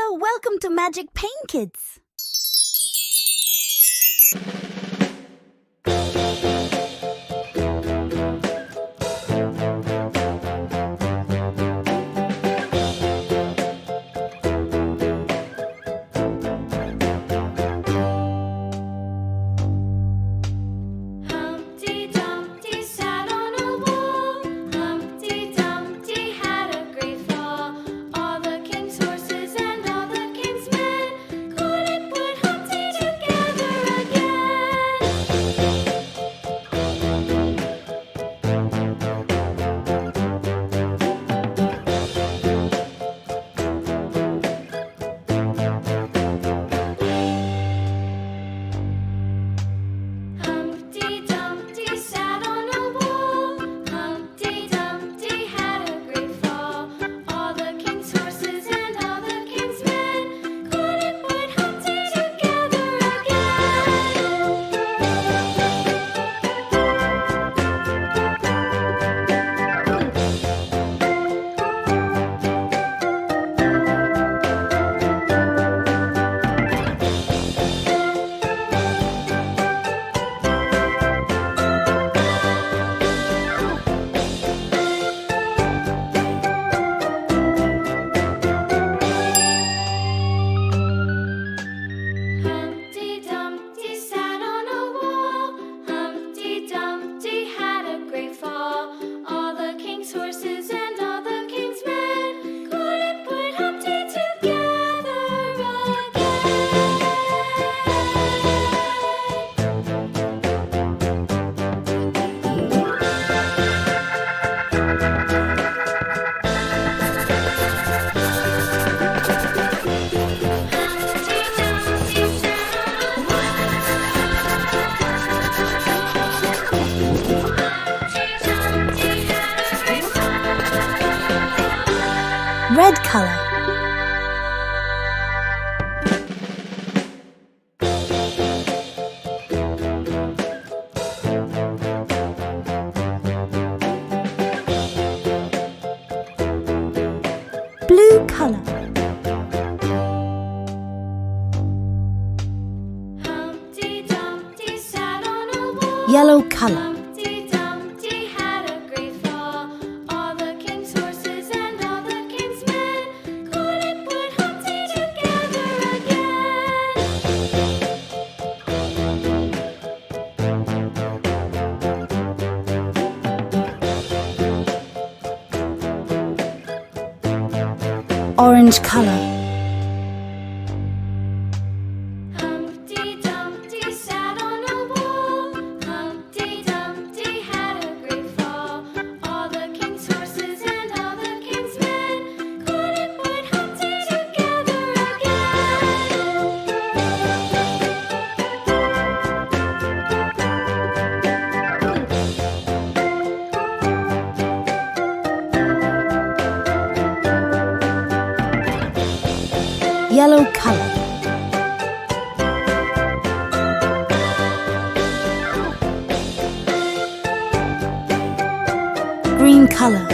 Hello, welcome to Magic Pain Kids. Humpty Dumpty sat on a wall. Humpty Dumpty had a great fall. All the king's horses and all the king's men couldn't put Humpty together again. Humpty Dumpty sat on a wall. Humpty Dumpty had a great fall. All the king's horses and all the king's men couldn't put Humpty together Humpty Dumpty sat on a wall. Humpty Dumpty had a great fall. All the king's horses and all the king's men couldn't put Humpty together Red color. Blue color. Humpty Dumpty sat on a wall. Yellow color. Humpty Dumpty had a great fall. All the king's horses and all the king's men couldn't put Humpty together again. Orange color. Humpty Dumpty sat on a wall. Humpty Dumpty had a great fall. All the king's horses and all the king's men couldn't put Humpty together Yellow color. Green color.